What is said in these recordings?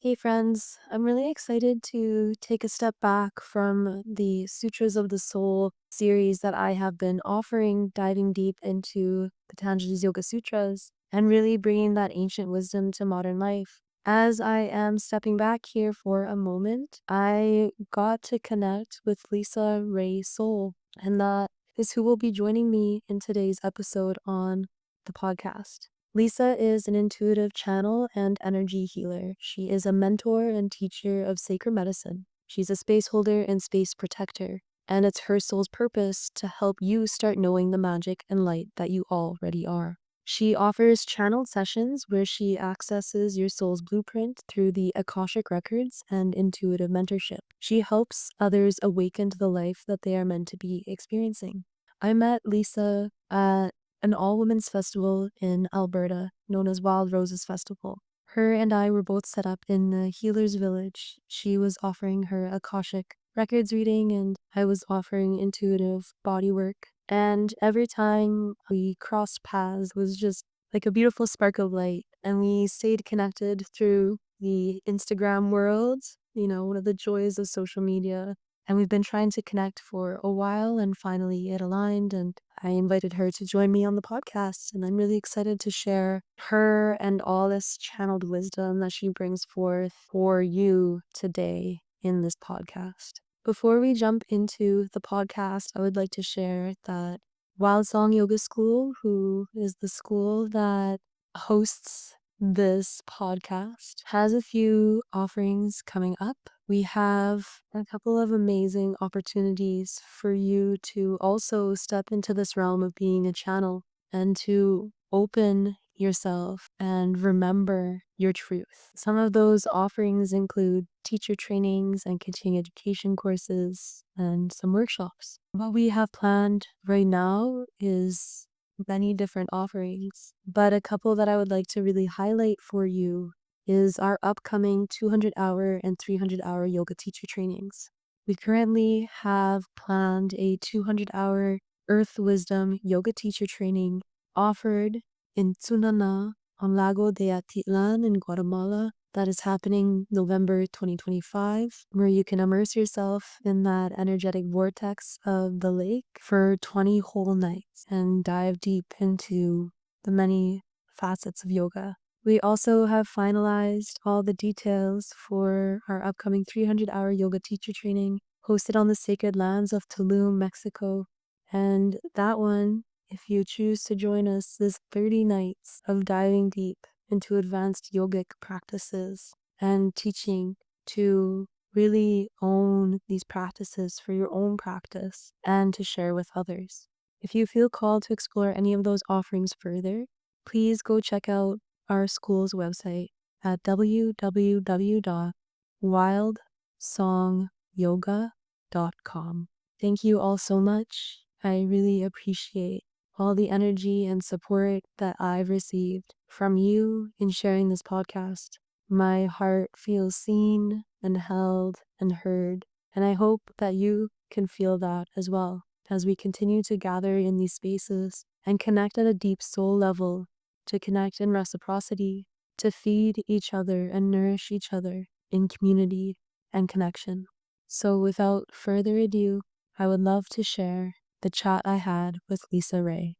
Hey friends, I'm really excited to take a step back from the Sutras of the Soul series that I have been offering, diving deep into Patanjali's Yoga Sutras and really bringing that ancient wisdom to modern life. As I am stepping back here for a moment, I got to connect with Lisa Rae Soul, and that is who will be joining me in today's episode on the podcast. Lisa is an intuitive channel and energy healer. She is a mentor and teacher of sacred medicine. She's a space holder and space protector, and it's her soul's purpose to help you start knowing the magic and light that you already are. She offers channeled sessions where she accesses your soul's blueprint through the Akashic records and intuitive mentorship. She helps others awaken to the life that they are meant to be experiencing. I met Lisa at an all-women's festival in Alberta known as Wild Roses Festival. Her and I were both set up in the Healer's Village. She was offering her Akashic records reading, and I was offering intuitive body work. And every time we crossed paths was just like a beautiful spark of light. And we stayed connected through the Instagram world, one of the joys of social media. And we've been trying to connect for a while, and finally it aligned, and I invited her to join me on the podcast. And I'm really excited to share her and all this channeled wisdom that she brings forth for you today in this podcast. Before we jump into the podcast, I would like to share that Wild Song Yoga School, who is the school that hosts this podcast, has a few offerings coming up. We have a couple of amazing opportunities for you to also step into this realm of being a channel and to open yourself and remember your truth. Some of those offerings include teacher trainings and continuing education courses and some workshops. What we have planned right now is many different offerings, but a couple that I would like to really highlight for you is our upcoming 200-hour and 300-hour yoga teacher trainings. We currently have planned a 200-hour Earth Wisdom yoga teacher training offered in Tsunana on Lago de Atitlan in Guatemala. That is happening November 2025, where you can immerse yourself in that energetic vortex of the lake for 20 whole nights and dive deep into the many facets of yoga. We also have finalized all the details for our upcoming 300-hour yoga teacher training hosted on the sacred lands of Tulum, Mexico. And that one, if you choose to join us, is 30 nights of diving deep into advanced yogic practices and teaching to really own these practices for your own practice and to share with others. If you feel called to explore any of those offerings further, please go check out our school's website at www.wildsongyoga.com. Thank you all so much. I really appreciate all the energy and support that I've received from you in sharing this podcast. My heart feels seen and held and heard, and I hope that you can feel that as well as we continue to gather in these spaces and connect at a deep soul level, to connect in reciprocity, to feed each other and nourish each other in community and connection. So without further ado, I would love to share the chat I had with Lisa Rae.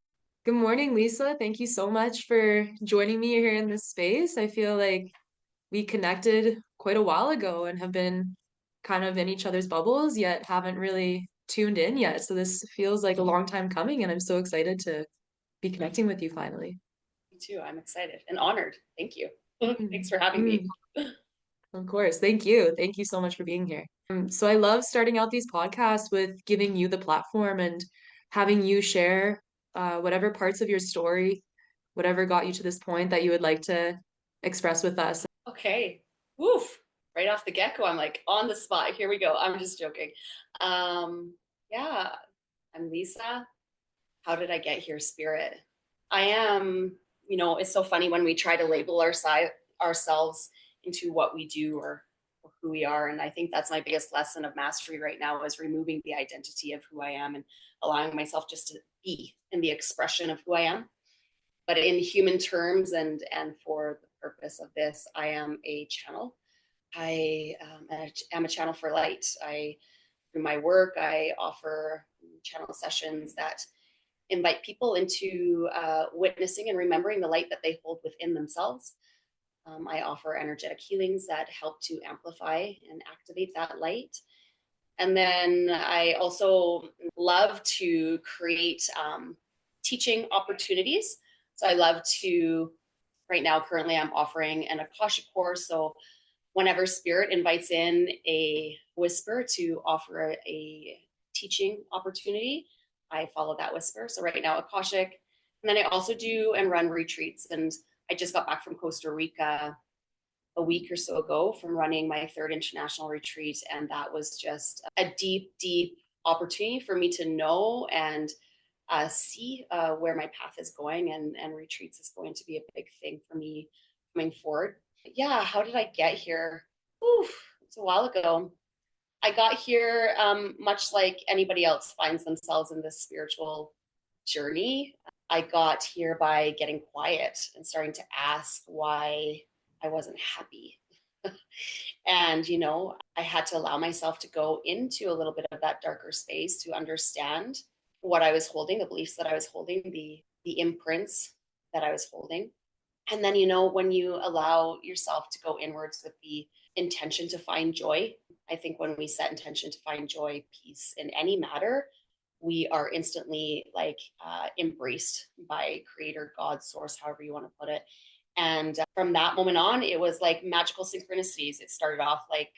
Good morning, Lisa. Thank you so much for joining me here in this space. I feel like we connected quite a while ago and have been kind of in each other's bubbles, yet haven't really tuned in yet. So this feels like a long time coming, and I'm so excited to be connecting with you finally. Me too. I'm excited and honored. Thank you. Thanks Mm, for having me. mm, of course. Thank you. Thank you so much for being here. So I love starting out these podcasts with giving you the platform and having you share whatever parts of your story, whatever got you to this point that you would like to express with us. Okay. Woof. Right off the get-go, I'm like on the spot. Here we go. I'm just joking. Yeah, I'm Lisa. How did I get here, Spirit? I am, it's so funny when we try to label ourselves into what we do or who we are. And I think that's my biggest lesson of mastery right now is removing the identity of who I am and allowing myself just to be in the expression of who I am. But in human terms and for the purpose of this, I am a channel. I am a channel for light. Through my work, I offer channel sessions that invite people into witnessing and remembering the light that they hold within themselves. I offer energetic healings that help to amplify and activate that light. And then I also love to create teaching opportunities. So I love to, right now, currently, I'm offering an Akasha course. So whenever Spirit invites in a whisper to offer a teaching opportunity, I follow that whisper. So right now, Akashic. And then I also do and run retreats. And I just got back from Costa Rica a week or so ago from running my third international retreat. And that was just a deep, deep opportunity for me to know and see where my path is going. And retreats is going to be a big thing for me coming forward. Yeah, how did I get here? Oof, it's a while ago. I got here much like anybody else finds themselves in this spiritual journey. I got here by getting quiet and starting to ask why I wasn't happy. And, I had to allow myself to go into a little bit of that darker space to understand what I was holding, the beliefs that I was holding, the imprints that I was holding. And then, when you allow yourself to go inwards with the intention to find joy, I think when we set intention to find joy, peace in any matter, we are instantly like embraced by creator, God, source, however you want to put it. And from that moment on, it was like magical synchronicities. It started off like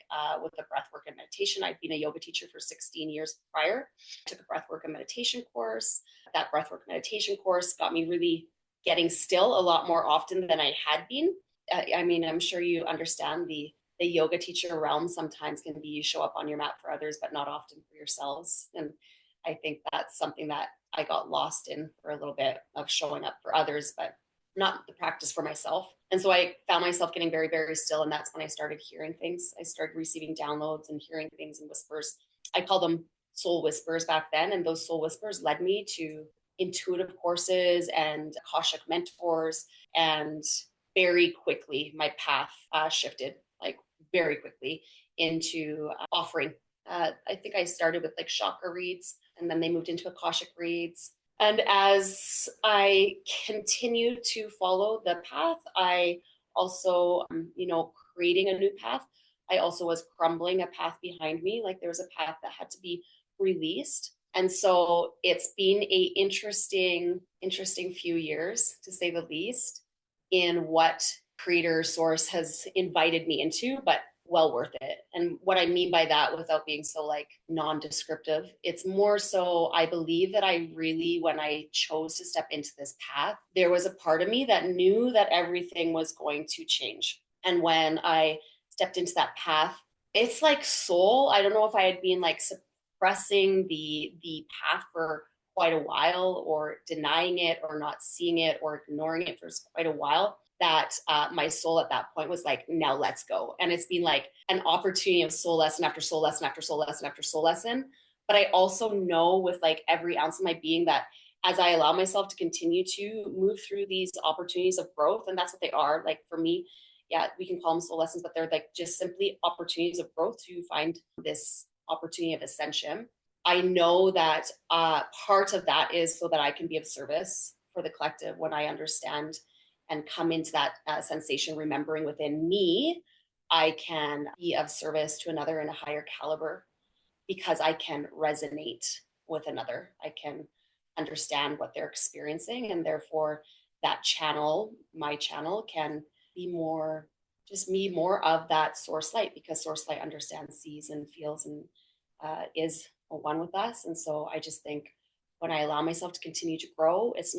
with the breath work and meditation. I'd been a yoga teacher for 16 years prior. I took a breath work and meditation course. That breath work meditation course got me really getting still a lot more often than I had been. I mean, I'm sure you understand the yoga teacher realm sometimes can be you show up on your mat for others, but not often for yourselves. And I think that's something that I got lost in for a little bit of showing up for others, but not the practice for myself. And so I found myself getting very, very still. And that's when I started hearing things. I started receiving downloads and hearing things and whispers. I call them soul whispers back then. And those soul whispers led me to intuitive courses and Akashic mentors. And very quickly, my path shifted, like very quickly, into offering. I think I started with like chakra reads, and then they moved into Akashic reads. And as I continued to follow the path, I also, creating a new path, I also was crumbling a path behind me. Like there was a path that had to be released. And so it's been a interesting few years, to say the least, in what creator source has invited me into, but well worth it. And what I mean by that, without being so like non-descriptive, it's more so I believe that I really, when I chose to step into this path, there was a part of me that knew that everything was going to change. And when I stepped into that path, it's like soul. I don't know if I had been like suppressing the path for quite a while, or denying it, or not seeing it, or ignoring it for quite a while, that my soul at that point was like, now let's go. And it's been like an opportunity of soul lesson after soul lesson after soul lesson after soul lesson. But I also know with like every ounce of my being that as I allow myself to continue to move through these opportunities of growth, and that's what they are, like for me, yeah, we can call them soul lessons, but they're like just simply opportunities of growth to find this opportunity of ascension. I know that part of that is so that I can be of service for the collective when I understand and come into that sensation, remembering within me, I can be of service to another in a higher caliber because I can resonate with another. I can understand what they're experiencing, and therefore that channel, my channel, can be more, just me more of that source light, because source light understands, sees, and feels, and is one with us. And so I just think when I allow myself to continue to grow, it's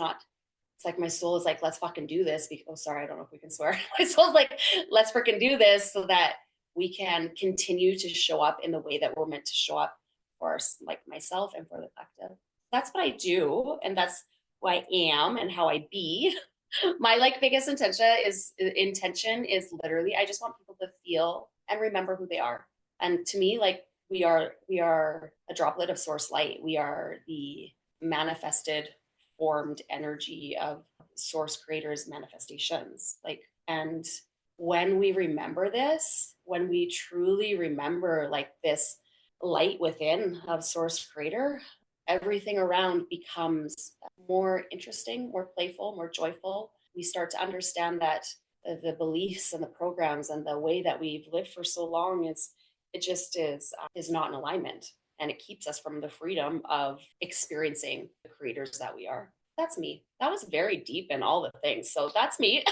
like my soul is like, let's fucking do this. Oh, sorry, I don't know if we can swear. My soul's like, let's freaking do this so that we can continue to show up in the way that we're meant to show up for like myself and for the collective. That's what I do, and that's who I am and how I be. My like biggest intention is literally I just want people to feel and remember who they are. And to me, like we are a droplet of source light. We are the manifested formed energy of source creators manifestations, like, and when we remember this, when we truly remember like this light within of source creator, everything around becomes more interesting, more playful, more joyful. We start to understand that the beliefs and the programs and the way that we've lived for so long is not in alignment, and it keeps us from the freedom of experiencing the creators that we are. That's me. That was very deep in all the things. So that's me.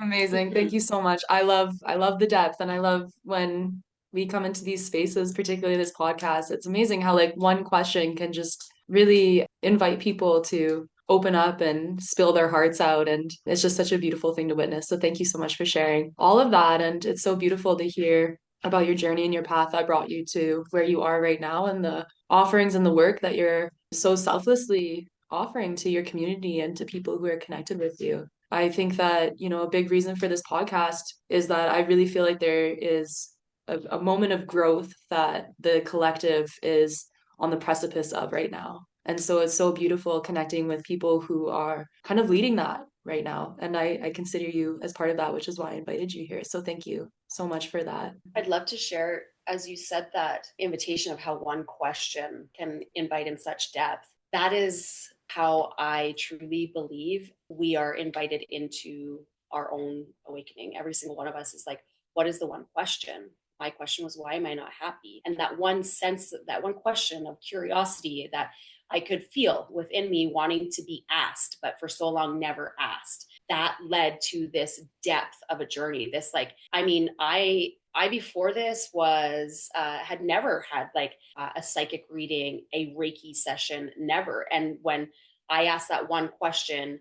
Amazing. Thank you so much. I love the depth, and I love when we come into these spaces, particularly this podcast. It's amazing how like one question can just really invite people to open up and spill their hearts out, and it's just such a beautiful thing to witness. So thank you so much for sharing all of that, and it's so beautiful to hear about your journey and your path that brought you to where you are right now, and the offerings and the work that you're so selflessly offering to your community and to people who are connected with you. I think that, a big reason for this podcast is that I really feel like there is a moment of growth that the collective is on the precipice of right now. And so it's so beautiful connecting with people who are kind of leading that right now. And I consider you as part of that, which is why I invited you here. So thank you so much for that. I'd love to share, as you said, that invitation of how one question can invite in such depth. That is how I truly believe we are invited into our own awakening. Every single one of us is like, what is the one question? My question was, why am I not happy? And that one sense, that one question of curiosity that I could feel within me wanting to be asked, but for so long never asked. That led to this depth of a journey. This, like, I mean, I before this was had never had like a psychic reading, a Reiki session, never. And when I asked that one question,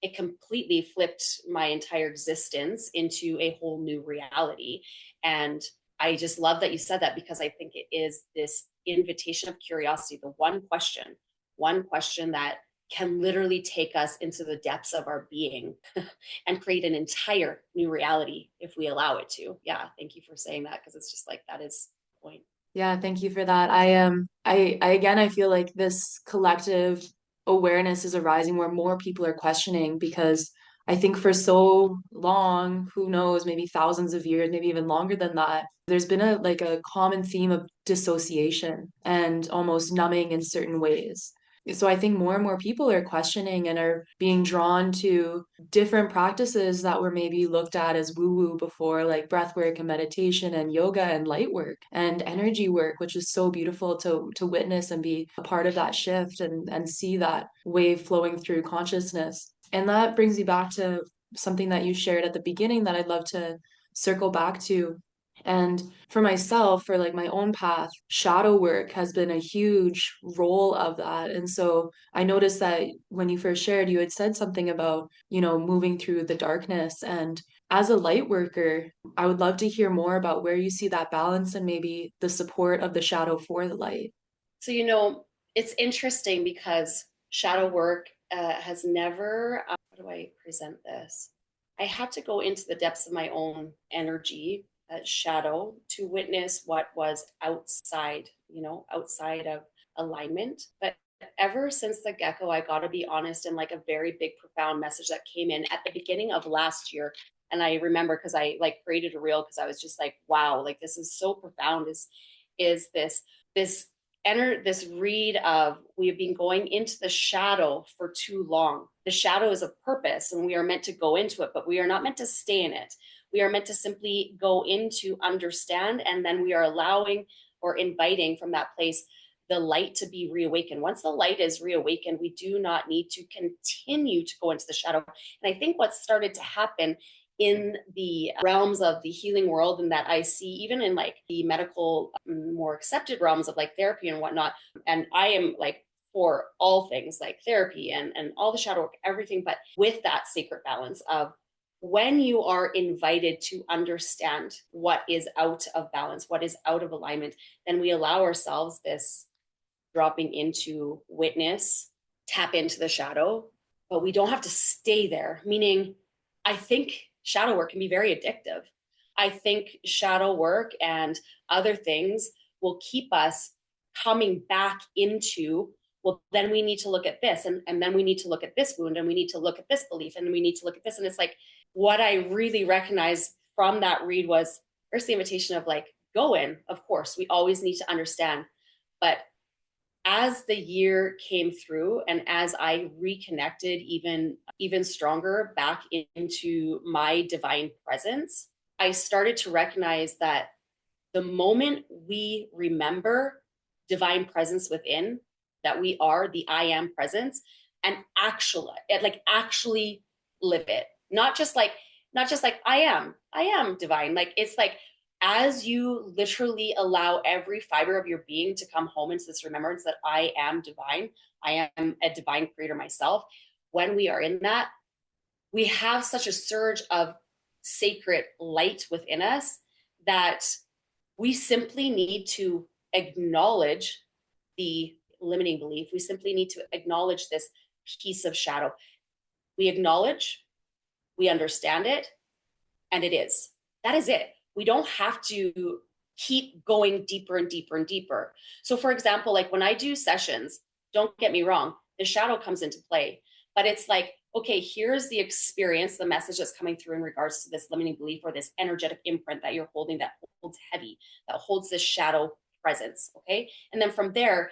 it completely flipped my entire existence into a whole new reality. And I just love that you said that, because I think it is this invitation of curiosity, the one question that can literally take us into the depths of our being and create an entire new reality if we allow it to. Yeah, thank you for saying that, because it's just like that is the point. Yeah, thank you for that. I again I feel like this collective awareness is arising where more people are questioning, because I think for so long, who knows, maybe thousands of years, maybe even longer than that, there's been a common theme of dissociation and almost numbing in certain ways. So I think more and more people are questioning and are being drawn to different practices that were maybe looked at as woo-woo before, like breath work and meditation and yoga and light work and energy work, which is so beautiful to witness and be a part of that shift and see that wave flowing through consciousness. And that brings me back to something that you shared at the beginning that I'd love to circle back to. And for myself, for like my own path, shadow work has been a huge role of that. And so I noticed that when you first shared, you had said something about, moving through the darkness. And as a light worker, I would love to hear more about where you see that balance and maybe the support of the shadow for the light. So, it's interesting because shadow work has never, how do I present this? I had to go into the depths of my own energy, shadow, to witness what was outside, outside of alignment. But ever since the get-go, I got to be honest, and like a very big, profound message that came in at the beginning of last year. And I remember because I like created a reel because I was just like, wow, like this is so profound. Is this enter this read of, we have been going into the shadow for too long. The shadow is a purpose and we are meant to go into it, but we are not meant to stay in it. We are meant to simply go into understand, and then we are allowing or inviting from that place the light to be reawakened. Once the light is reawakened, we do not need to continue to go into the shadow. And I think what started to happen in the realms of the healing world, and that I see even in like the medical, more accepted realms of like therapy and whatnot. And I am like for all things like therapy and all the shadow work, everything, but with that sacred balance of, when you are invited to understand what is out of balance, what is out of alignment, then we allow ourselves this dropping into witness, tap into the shadow, but we don't have to stay there. Meaning, I think shadow work can be very addictive. I think shadow work and other things will keep us coming back into, well, then we need to look at this, and then we need to look at this wound, and we need to look at this belief, and we need to look at this. And it's like, what I really recognized from that read was, there's the invitation of like, go in, of course, we always need to understand. But as the year came through and as I reconnected even stronger back into my divine presence, I started to recognize that the moment we remember divine presence within, that we are the I am presence, and actually live it, not just like I am divine. Like, it's like, as you literally allow every fiber of your being to come home into this remembrance that I am divine, I am a divine creator myself. When we are in that, we have such a surge of sacred light within us that we simply need to acknowledge the limiting belief. We simply need to acknowledge this piece of shadow. We acknowledge, we understand it, and it is. That is it. We don't have to keep going deeper and deeper and deeper. So, for example, like when I do sessions, don't get me wrong, the shadow comes into play, but it's like, okay, here's the experience, the message that's coming through in regards to this limiting belief or this energetic imprint that you're holding that holds heavy, that holds this shadow presence. Okay. And then from there,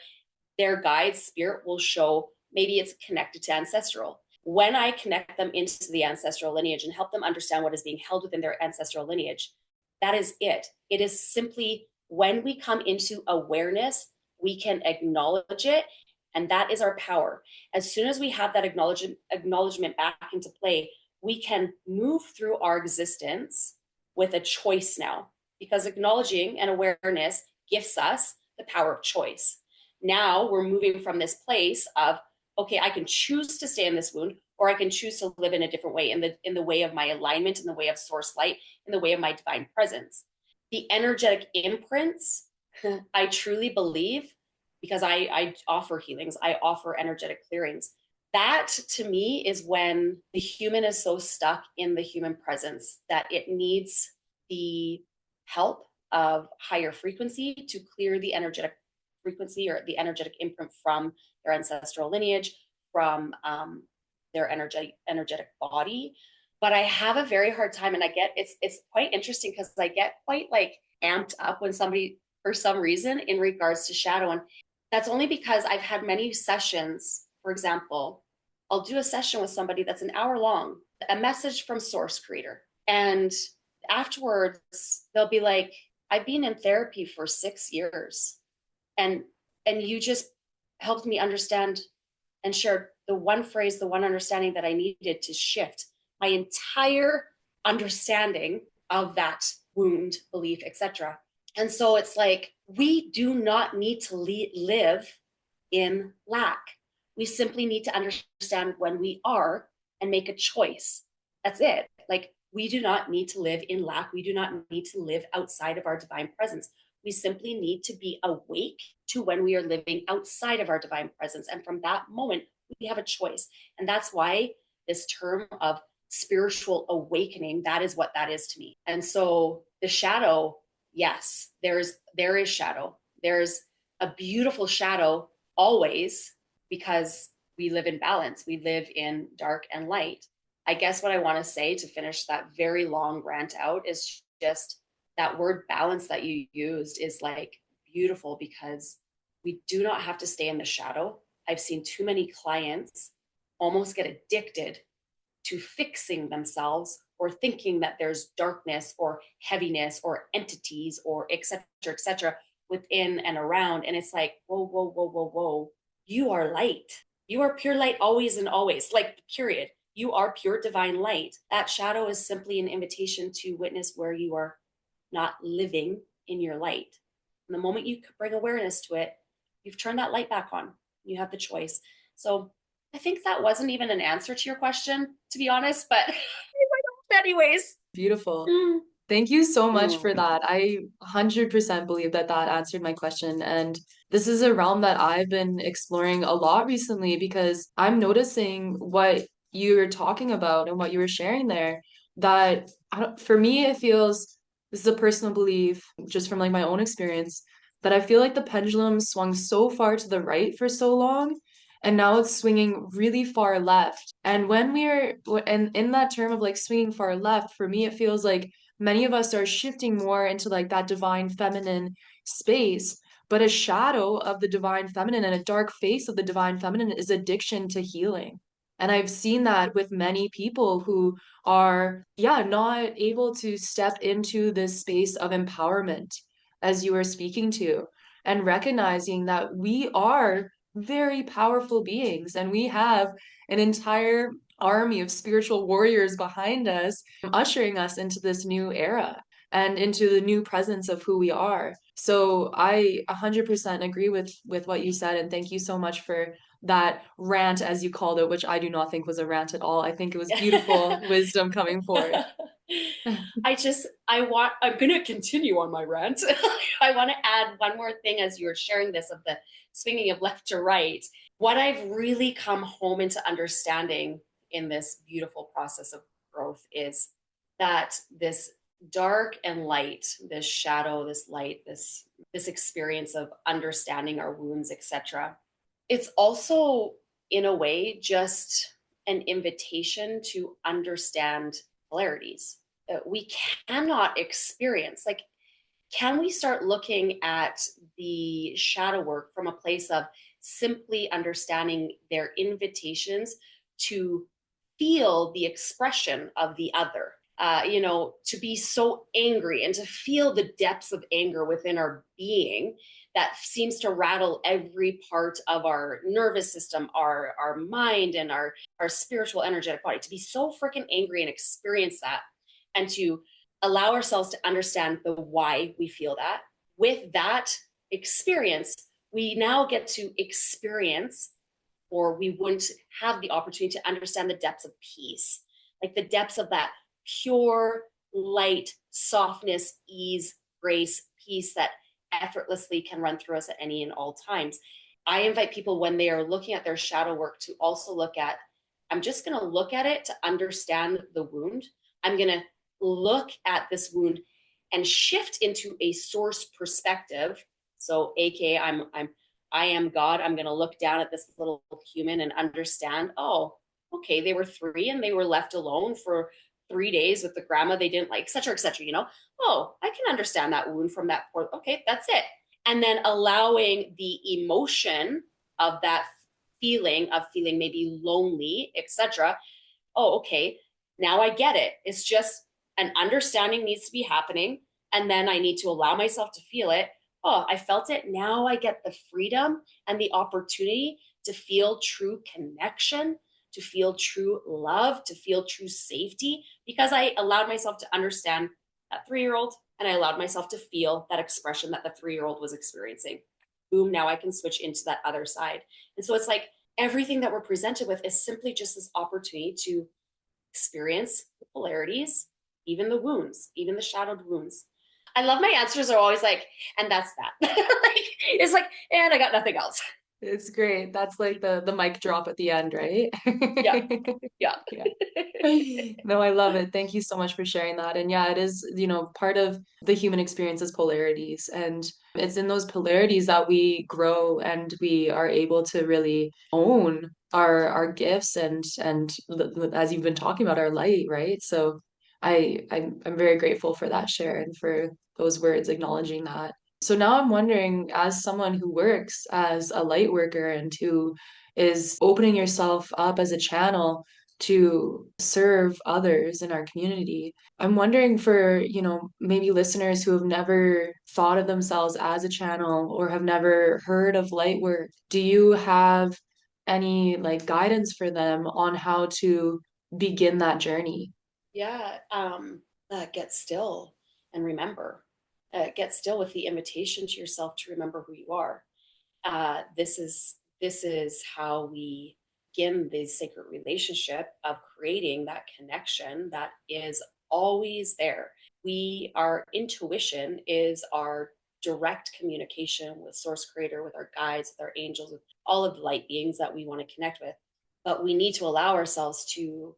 their guide spirit will show maybe it's connected to ancestral. When I connect them into the ancestral lineage and help them understand what is being held within their ancestral lineage, that is it. It is simply, when we come into awareness, we can acknowledge it. And that is our power. As soon as we have that acknowledgement back into play, we can move through our existence with a choice now, because acknowledging and awareness gifts us the power of choice. Now we're moving from this place of, okay, I can choose to stay in this wound, or I can choose to live in a different way, in the way of my alignment, in the way of source light, in the way of my divine presence. The energetic imprints, I truly believe, because I offer healings, I offer energetic clearings. That to me is when the human is so stuck in the human presence that it needs the help of higher frequency to clear the energetic frequency or the energetic imprint from their ancestral lineage, from their energetic body. But I have a very hard time, and I get, it's quite interesting because I get quite like amped up when somebody, for some reason, in regards to shadow. And that's only because I've had many sessions. For example, I'll do a session with somebody that's an hour long, a message from source creator. And afterwards, they'll be like, I've been in therapy for 6 years. And you just helped me understand and shared the one phrase, the one understanding that I needed to shift my entire understanding of that wound, belief, etc. And so it's like, we do not need to live in lack. We simply need to understand when we are and make a choice. That's it. Like, we do not need to live in lack. We do not need to live outside of our divine presence. We simply need to be awake to when we are living outside of our divine presence. And from that moment, we have a choice. And that's why this term of spiritual awakening, that is what that is to me. And so the shadow, yes, there is shadow. There's a beautiful shadow always, because we live in balance. We live in dark and light. I guess what I want to say to finish that very long rant out is just that word balance that you used is like beautiful, because we do not have to stay in the shadow. I've seen too many clients almost get addicted to fixing themselves or thinking that there's darkness or heaviness or entities or et cetera, within and around. And it's like, whoa, whoa, whoa, whoa, whoa. You are light. You are pure light always and always, like, period. You are pure divine light. That shadow is simply an invitation to witness where you are not living in your light. And the moment you bring awareness to it, you've turned that light back on. You have the choice. So I think that wasn't even an answer to your question, to be honest, but anyways. Beautiful. Mm. Thank you so much for Mm. that. I 100% believe that that answered my question. And this is a realm that I've been exploring a lot recently, because I'm noticing what you were talking about and what you were sharing there, that for me, it feels, this is a personal belief just from like my own experience, that I feel like the pendulum swung so far to the right for so long. and now it's swinging really far left. And when and in that term of like swinging far left, for me, it feels like many of us are shifting more into like that divine feminine space. But a shadow of the divine feminine and a dark face of the divine feminine is addiction to healing. And I've seen that with many people who are, yeah, not able to step into this space of empowerment, as you were speaking to, and recognizing that we are very powerful beings and we have an entire army of spiritual warriors behind us, ushering us into this new era and into the new presence of who we are. So I 100% agree with what you said, and thank you so much for that rant, as you called it, which I do not think was a rant at all. I think it was beautiful wisdom coming forth. I'm going to continue on my rant. I want to add one more thing as you were sharing this of the swinging of left to right. What I've really come home into understanding in this beautiful process of growth is that this dark and light, this shadow, this light, this experience of understanding our wounds, etc. It's also in a way just an invitation to understand polarities. We cannot experience, like, can we start looking at the shadow work from a place of simply understanding their invitations to feel the expression of the other? To be so angry and to feel the depths of anger within our being that seems to rattle every part of our nervous system, our mind, and our spiritual energetic body, to be so freaking angry and experience that, and to allow ourselves to understand the why we feel that. With that experience, we now get to experience, or we wouldn't have the opportunity to understand the depths of peace, like the depths of that pure light, softness, ease, grace, peace that effortlessly can run through us at any and all times. I invite people, when they are looking at their shadow work, to also look at, I'm just going to look at it to understand the wound. I'm going to look at this wound and shift into a source perspective. So, aka, I am God. I'm going to look down at this little human and understand, oh, okay, they were 3 and they were left alone for 3 days with the grandma they didn't like, et cetera, et cetera. Oh, I can understand that wound from that poor. Okay, that's it. And then allowing the emotion of that feeling of feeling maybe lonely, etc. Oh, okay, now I get it. It's just an understanding needs to be happening. And then I need to allow myself to feel it. Oh, I felt it. Now I get the freedom and the opportunity to feel true connection, to feel true love, to feel true safety, because I allowed myself to understand that 3-year-old and I allowed myself to feel that expression that the 3-year-old was experiencing. Boom, now I can switch into that other side. And so it's like everything that we're presented with is simply just this opportunity to experience the polarities, even the wounds, even the shadowed wounds. I love my answers are always like, and that's that. It's like, and I got nothing else. It's great. That's like the mic drop at the end, right? Yeah. Yeah. Yeah. No, I love it. Thank you so much for sharing that. And yeah, it is, part of the human experience is polarities. And it's in those polarities that we grow and we are able to really own our gifts and as you've been talking about, our light, right? So I'm very grateful for that share and for those words acknowledging that. So now I'm wondering, as someone who works as a light worker and who is opening yourself up as a channel to serve others in our community, I'm wondering for, maybe listeners who have never thought of themselves as a channel or have never heard of light work, do you have any like guidance for them on how to begin that journey? Yeah. Get still and remember. Get still with the invitation to yourself to remember who you are. This is how we begin the sacred relationship of creating that connection that is always there. Our intuition is our direct communication with source creator, with our guides, with our angels, with all of the light beings that we want to connect with. But we need to allow ourselves to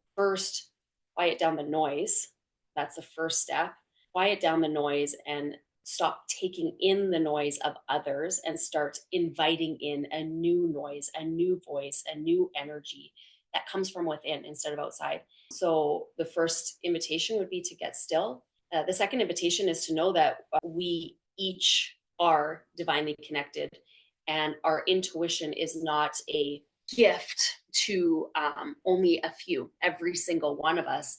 quiet down the noise. That's the first step. Quiet down the noise and stop taking in the noise of others and start inviting in a new noise, a new voice, a new energy that comes from within instead of outside. So the first invitation would be to get still. The second invitation is to know that we each are divinely connected, and our intuition is not a gift to only a few. Every single one of us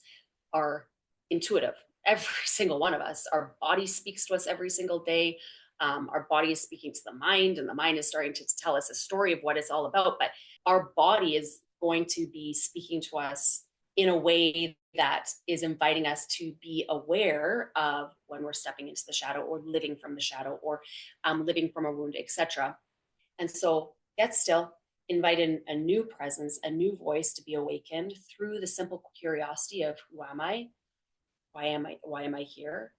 are intuitive. Every single one of us. Our body speaks to us every single day. Our body is speaking to the mind, and the mind is starting to tell us a story of what it's all about. But our body is going to be speaking to us in a way that is inviting us to be aware of when we're stepping into the shadow or living from the shadow or living from a wound, etc. And so get still, invite in a new presence, a new voice to be awakened through the simple curiosity of who am I? Why am I here?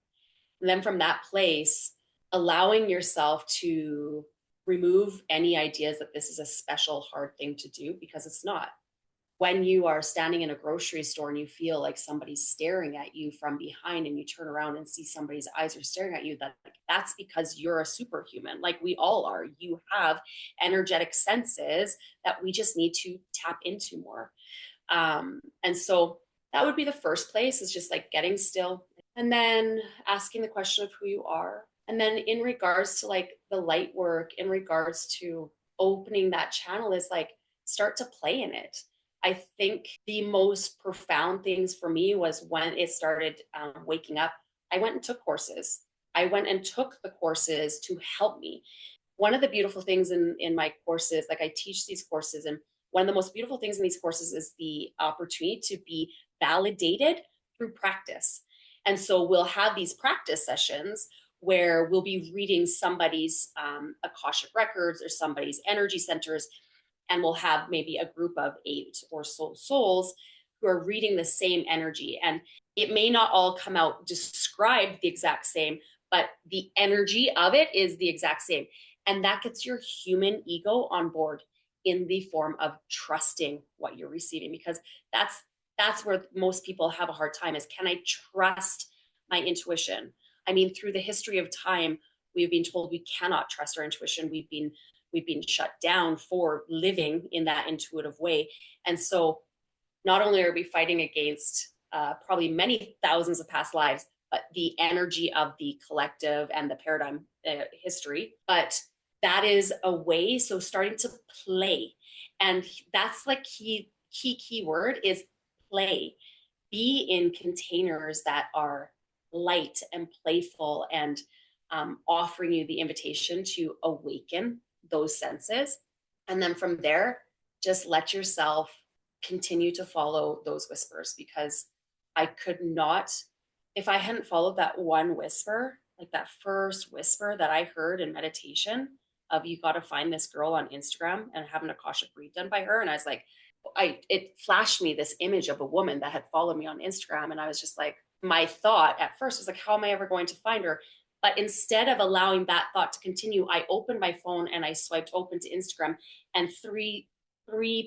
And then from that place, allowing yourself to remove any ideas that this is a special, hard thing to do, because it's not. When you are standing in a grocery store and you feel like somebody's staring at you from behind, and you turn around and see somebody's eyes are staring at you, that's because you're a superhuman, like we all are. You have energetic senses that we just need to tap into more. And so that would be the first place, is just like getting still, and then asking the question of who you are. And then in regards to like the light work, in regards to opening that channel, is like start to play in it. I think the most profound things for me was when it started waking up. I went and took courses. I went and took the courses to help me. One of the beautiful things in my courses, like I teach these courses, and one of the most beautiful things in these courses is the opportunity to be validated through practice. And so we'll have these practice sessions where we'll be reading somebody's Akashic records or somebody's energy centers, and we'll have maybe a group of 8 or so souls who are reading the same energy. And it may not all come out described the exact same, but the energy of it is the exact same. And that gets your human ego on board in the form of trusting what you're receiving, because that's where most people have a hard time, is can I trust my intuition? I mean, through the history of time, we've been told we cannot trust our intuition. We've been shut down for living in that intuitive way. And so not only are we fighting against probably many thousands of past lives, but the energy of the collective and the paradigm history, but that is a way. So starting to play, and that's like key word is play. Be in containers that are light and playful, and offering you the invitation to awaken those senses. And then from there, just let yourself continue to follow those whispers, because I could not, if I hadn't followed that one whisper, like that first whisper that I heard in meditation of you got to find this girl on Instagram and have an Akashic read done by her. And I was like, it flashed me this image of a woman that had followed me on Instagram. And I was just like, my thought at first was like, how am I ever going to find her? But instead of allowing that thought to continue, I opened my phone and I swiped open to Instagram, and three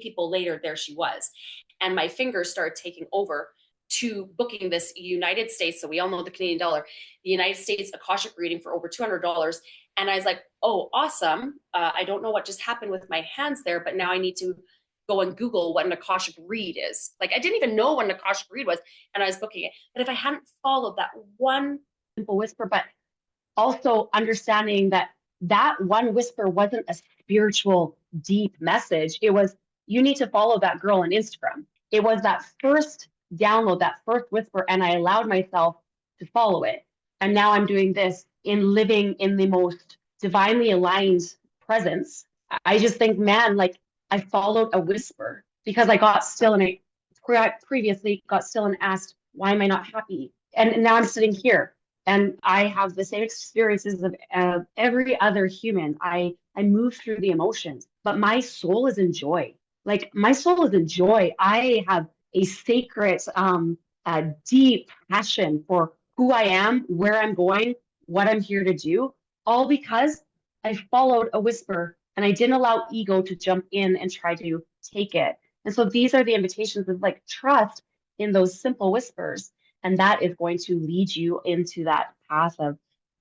people later, there she was. And my fingers started taking over to booking this United States, so we all know the Canadian dollar, the United States Akashic reading for over $200. And I was like, oh, awesome. I don't know what just happened with my hands there, but now I need to go and Google what an Akashic read is. Like, I didn't even know what an Akashic read was, and I was booking it. But if I hadn't followed that one simple whisper, but also understanding that that one whisper wasn't a spiritual, deep message. It was, you need to follow that girl on Instagram. It was that first download, that first whisper, and I allowed myself to follow it. And now I'm doing this in living in the most divinely aligned presence. I just think, man, like I followed a whisper because I got still, and I previously got still and asked, why am I not happy? And now I'm sitting here and I have the same experiences of every other human. I move through the emotions, but my soul is in joy. Like my soul is in joy. I have a sacred, a deep passion for who I am, where I'm going, what I'm here to do, all because I followed a whisper and I didn't allow ego to jump in and try to take it. And so these are the invitations of like trust in those simple whispers. And that is going to lead you into that path of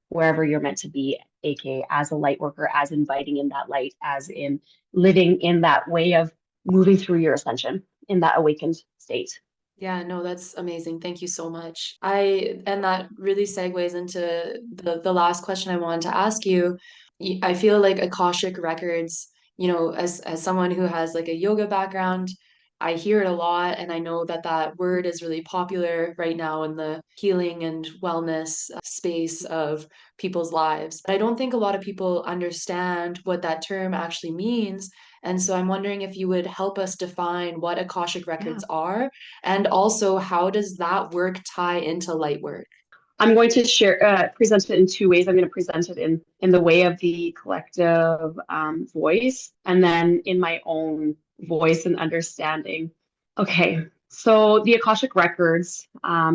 wherever you're meant to be, aka as a light worker, as inviting in that light, as in living in that way of moving through your ascension in that awakened state. Yeah, no, that's amazing. Thank you so much. And that really segues into the last question I wanted to ask you. I feel like Akashic records, as someone who has like a yoga background, I hear it a lot, and I know that that word is really popular right now in the healing and wellness space of people's lives. But I don't think a lot of people understand what that term actually means. And so I'm wondering if you would help us define what Akashic Yeah. records are, and also how does that work tie into light work? I'm going to present it in two ways. I'm going to present it in the way of the collective voice, and then in my own voice and understanding. Okay, so the Akashic Records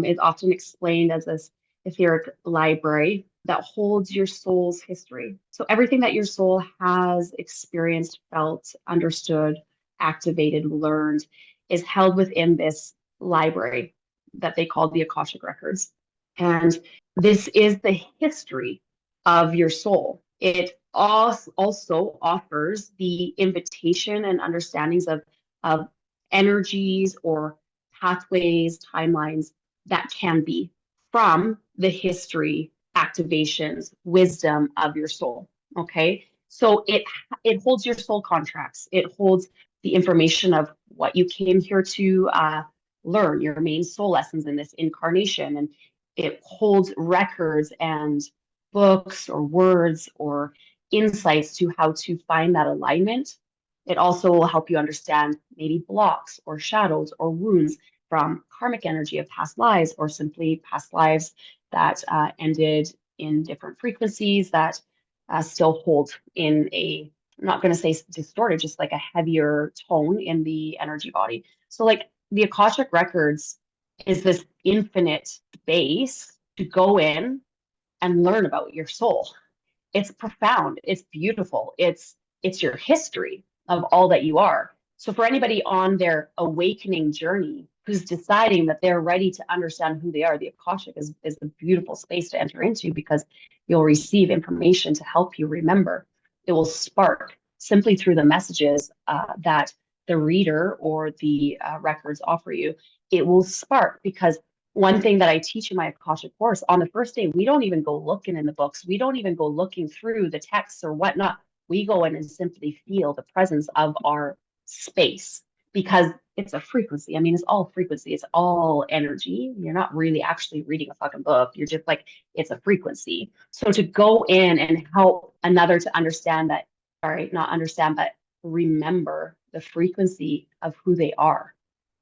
is often explained as this etheric library that holds your soul's history. So everything that your soul has experienced, felt, understood, activated, learned is held within this library that they call the Akashic Records. And this is the history of your soul. It also offers the invitation and understandings of energies or pathways, timelines that can be from the history, activations, wisdom of your soul. Okay. So it holds your soul contracts. It holds the information of what you came here to learn, your main soul lessons in this incarnation. And it holds records and books or words or insights to how to find that alignment. It also will help you understand maybe blocks or shadows or wounds from karmic energy of past lives, or simply past lives that ended in different frequencies that still hold in a, I'm not going to say distorted, just like a heavier tone in the energy body. So like the Akashic Records is this infinite space to go in and learn about your soul. It's profound, it's beautiful, it's your history of all that you are. So for anybody on their awakening journey who's deciding that they're ready to understand who they are, the Akashic is a beautiful space to enter into, because you'll receive information to help you remember. It will spark simply through the messages that the reader or the records offer you. It will spark, because one thing that I teach in my Akashic course, on the first day, we don't even go looking in the books. We don't even go looking through the texts or whatnot. We go in and simply feel the presence of our space, because it's a frequency. I mean, it's all frequency. It's all energy. You're not really actually reading a fucking book. You're just like, it's a frequency. So to go in and help another to understand that, all right, not understand, but remember the frequency of who they are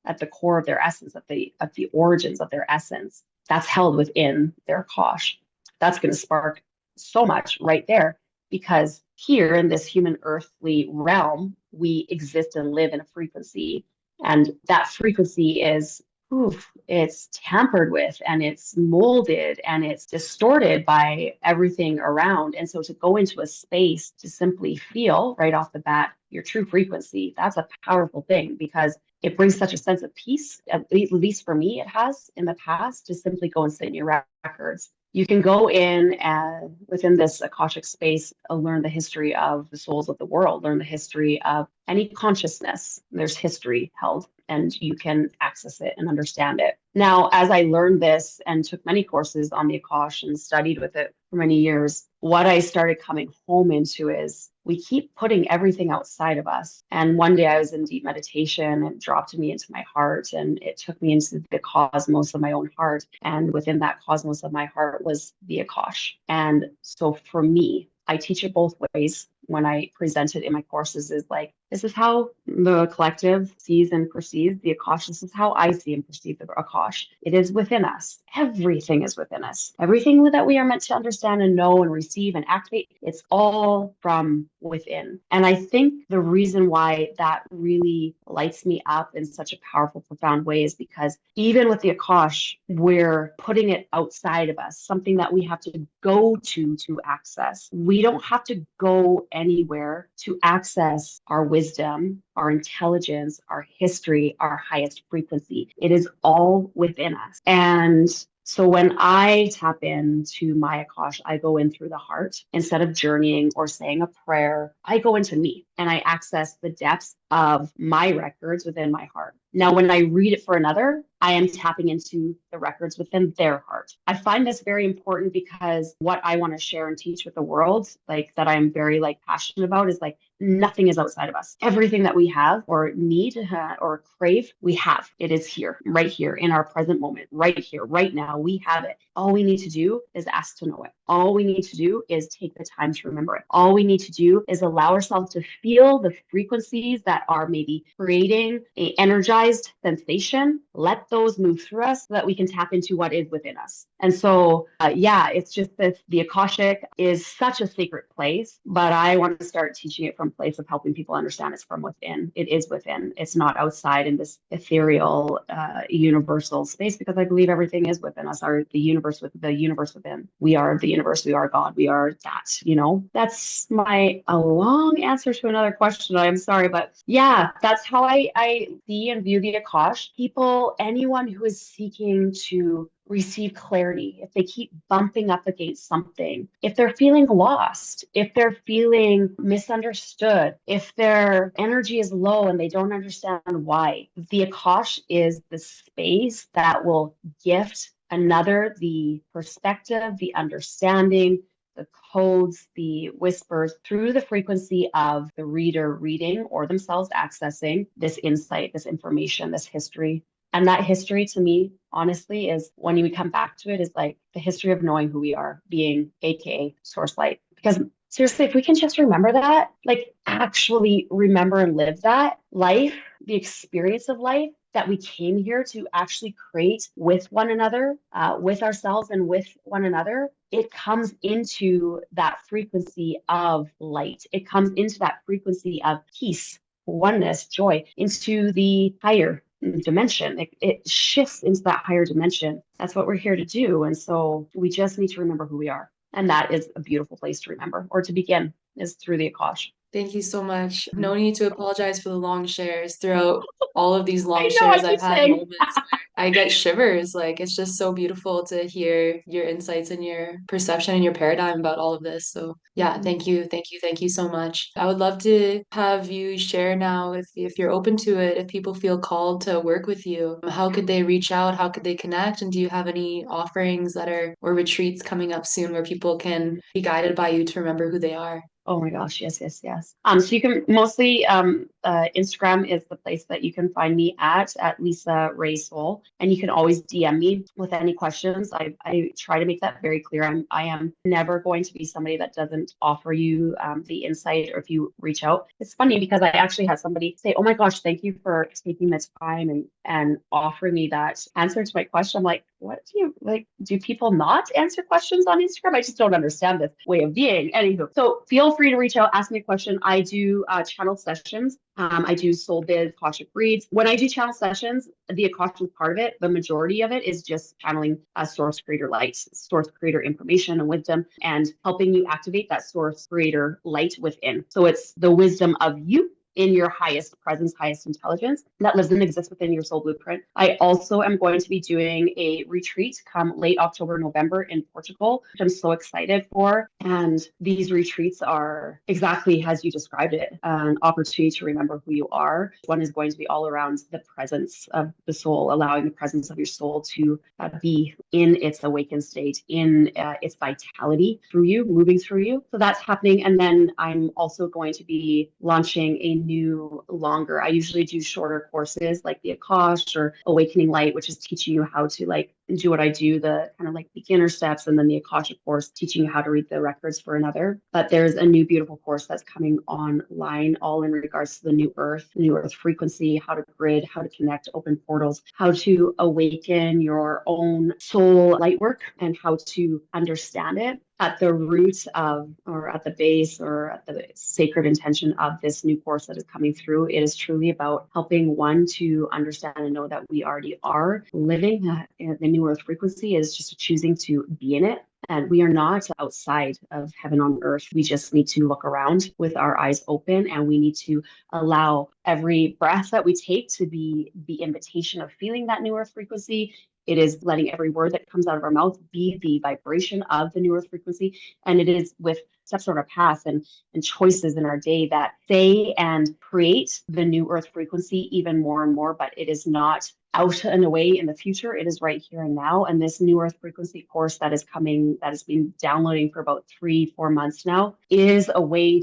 at the core of their essence, of the origins of their essence, that's held within their kosh. That's going to spark so much right there, because here in this human earthly realm, we exist and live in a frequency, and that frequency is, oof, it's tampered with and it's molded and it's distorted by everything around. And so to go into a space to simply feel right off the bat your true frequency, that's a powerful thing, because it brings such a sense of peace. At least for me, it has in the past, to simply go and sit in your records. You can go in and within this Akashic space, learn the history of the souls of the world, learn the history of any consciousness. There's history held, and you can access it and understand it. Now, as I learned this and took many courses on the Akash and studied with it for many years, what I started coming home into is we keep putting everything outside of us. And one day I was in deep meditation, and it dropped me into my heart, and it took me into the cosmos of my own heart. And within that cosmos of my heart was the Akash. And so for me, I teach it both ways when I present it in my courses, is like, this is how the collective sees and perceives the Akash. This is how I see and perceive the Akash. It is within us. Everything is within us. Everything that we are meant to understand and know and receive and activate, it's all from within. And I think the reason why that really lights me up in such a powerful, profound way is because even with the Akash, we're putting it outside of us, something that we have to go to access. We don't have to go anywhere to access our wisdom, our intelligence, our history, our highest frequency. It is all within us. And So when I tap into my Akash, I go in through the heart. Instead of journeying or saying a prayer, I go into me and I access the depths of my records within my heart. Now, when I read it for another, I am tapping into the records within their heart. I find this very important because what I want to share and teach with the world, like that I'm very like passionate about, is like nothing is outside of us. Everything that we have or need or crave, we have. It is right here in our present moment, right here, right now. We have it. All we need to do is ask to know it. All we need to do is take the time to remember it. All we need to do is allow ourselves to feel the frequencies that are maybe creating a energized sensation. Let those move through us so that we can tap into what is within us. And so, yeah, it's just that the Akashic is such a sacred place, but I want to start teaching it from a place of helping people understand it's from within. It is within. It's not outside in this ethereal, universal space, because I believe everything is within us. Our the universe with the universe within. We are the universe. We are God. We are that. You know, that's my a long answer to another question. I'm sorry, but yeah, that's how I see and view the Akash. People, anyone who is seeking to receive clarity, if they keep bumping up against something, if they're feeling lost, if they're feeling misunderstood, if their energy is low and they don't understand why, the Akash is the space that will gift another the perspective, the understanding, the codes, the whispers through the frequency of the reader reading or themselves accessing this insight, this information, this history. And that history to me, honestly, is when we come back to it, is like the history of knowing who we are, being AKA source light. Because seriously, if we can just remember that, like actually remember and live that life, the experience of life that we came here to actually create with one another, with ourselves and with one another, it comes into that frequency of light. It comes into that frequency of peace, oneness, joy, into the higher dimension. It shifts into that higher dimension. That's what we're here to do. And so we just need to remember who we are. And that is a beautiful place to remember or to begin is through the Akash. Thank you so much. No need to apologize for the long shares. Throughout all of these long I know, I shares, I've keep had saying. moments where I get shivers. Like, it's just so beautiful to hear your insights and your perception and your paradigm about all of this. So, yeah, thank you. Thank you. Thank you so much. I would love to have you share now, if you're open to it, if people feel called to work with you, how could they reach out? How could they connect? And do you have any offerings that are, or retreats coming up soon where people can be guided by you to remember who they are? Oh my gosh, yes, yes, yes. So you can mostly Instagram is the place that you can find me at Lisa Rae Soul, and you can always DM me with any questions. I try to make that very clear. I am never going to be somebody that doesn't offer you the insight, or if you reach out. It's funny because I actually had somebody say, "Oh my gosh, thank you for taking the time and offering me that answer to my question." I'm like, what do you like? Do people not answer questions on Instagram? I just don't understand this way of being. Anywho, so feel free to reach out, ask me a question. I do channel sessions. I do Soul Biz, Akashic Reads. When I do channel sessions, the Akashic part of it, the majority of it is just channeling source creator light, source creator information and wisdom, and helping you activate that source creator light within. So it's the wisdom of you in your highest presence, highest intelligence that lives and exists within your soul blueprint. I also am going to be doing a retreat come late October, November in Portugal, which I'm so excited for. And these retreats are exactly as you described it, an opportunity to remember who you are. One is going to be all around the presence of the soul, allowing the presence of your soul to be in its awakened state, in its vitality through you, moving through you. So that's happening. And then I'm also going to be launching a new longer, I usually do shorter courses like the Akash or Awakening Light, which is teaching you how to like do what I do, the kind of like beginner steps, and then the Akashic course teaching you how to read the records for another. But there's a new beautiful course that's coming online, all in regards to the new earth frequency, how to grid, how to connect, open portals, how to awaken your own soul light work, and how to understand it at the root of, or at the base, or at the sacred intention of this new course that is coming through. It is truly about helping one to understand and know that we already are living the new earth frequency, is just choosing to be in it. And we are not outside of heaven on earth. We just need to look around with our eyes open, and we need to allow every breath that we take to be the invitation of feeling that new earth frequency, It is letting every word that comes out of our mouth be the vibration of the new earth frequency. And it is with steps on our path and choices in our day that say and create the new earth frequency even more and more. But it is not out and away in the future. It is right here and now. And this new earth frequency course that is coming, that has been downloading for about 3-4 months now, is a way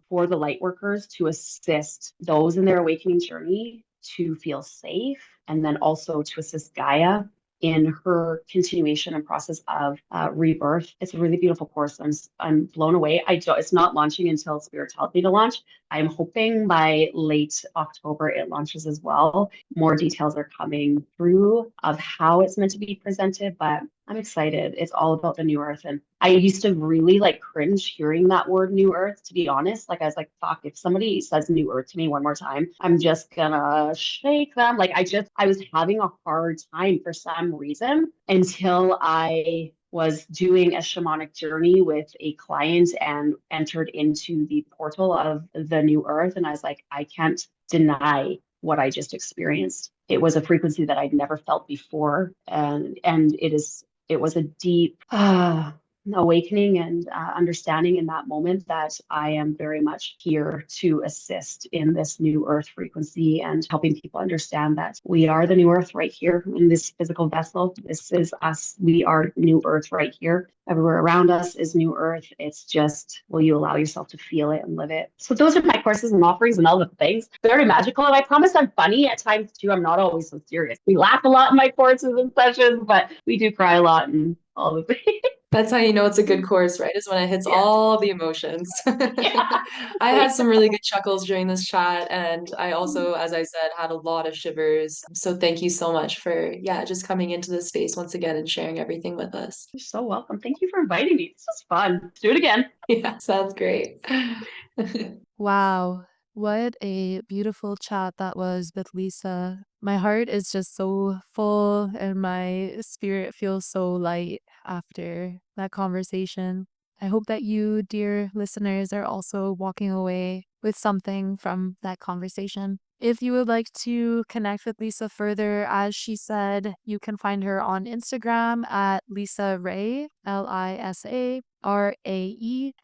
for the light workers to assist those in their awakening journey to feel safe, and then also to assist Gaia in her continuation and process of rebirth. It's a really beautiful course. I'm blown away. It's not launching until Spirit tells me to launch. I'm hoping by late October it launches as well. More details are coming through of how it's meant to be presented, but I'm excited. It's all about the new earth. And I used to really like cringe hearing that word new earth, to be honest. Like I was like, fuck, if somebody says new earth to me one more time, I'm just gonna shake them. Like I was having a hard time for some reason until I was doing a shamanic journey with a client and entered into the portal of the new earth. And I was like, I can't deny what I just experienced. It was a frequency that I'd never felt before. And it was a deep awakening and understanding in that moment that I am very much here to assist in this new earth frequency and helping people understand that we are the new earth right here in this physical vessel. This is us. We are new earth right here. Everywhere around us is new earth. It's just, will you allow yourself to feel it and live it? So those are my courses and offerings and all the things. Very magical. And I promise I'm funny at times too. I'm not always so serious. We laugh a lot in my courses and sessions, but we do cry a lot and all the things. That's how you know it's a good course, right? Is when it hits Yeah. all the emotions. Yeah. I had some really good chuckles during this chat, and I also, as I said, had a lot of shivers. So thank you so much for, yeah, just coming into this space once again and sharing everything with us. You're so welcome. Thank you for inviting me. This was fun. Let's do it again. Yeah, sounds great. Wow, what a beautiful chat that was with Lisa. My heart is just so full and my spirit feels so light after that conversation. I hope that you, dear listeners, are also walking away with something from that conversation. If you would like to connect with Lisa further, as she said, you can find her on Instagram at Lisa Rae, LISARAE.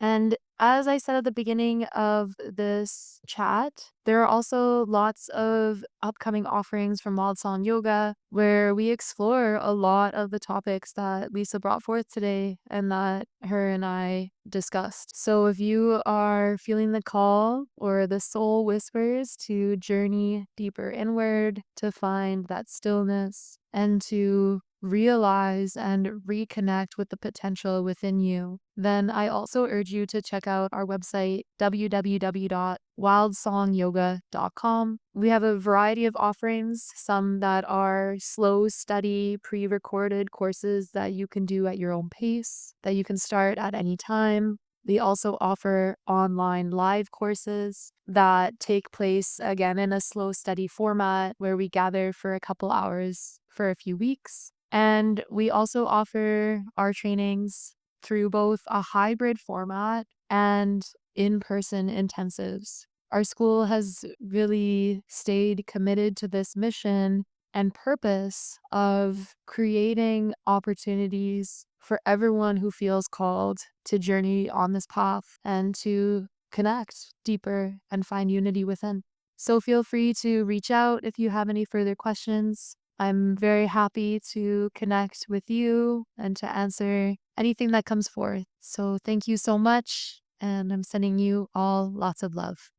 And as I said at the beginning of this chat, there are also lots of upcoming offerings from Wild Song Yoga where we explore a lot of the topics that Lisa brought forth today and that her and I discussed. So if you are feeling the call or the soul whispers to journey deeper inward, to find that stillness and to realize and reconnect with the potential within you, then I also urge you to check out our website, www.wildsongyoga.com. We have a variety of offerings, some that are slow, steady, pre-recorded courses that you can do at your own pace, that you can start at any time. We also offer online live courses that take place again in a slow, steady format where we gather for a couple hours for a few weeks. And we also offer our trainings through both a hybrid format and in-person intensives. Our school has really stayed committed to this mission and purpose of creating opportunities for everyone who feels called to journey on this path and to connect deeper and find unity within. So feel free to reach out if you have any further questions. I'm very happy to connect with you and to answer anything that comes forth. So thank you so much, and I'm sending you all lots of love.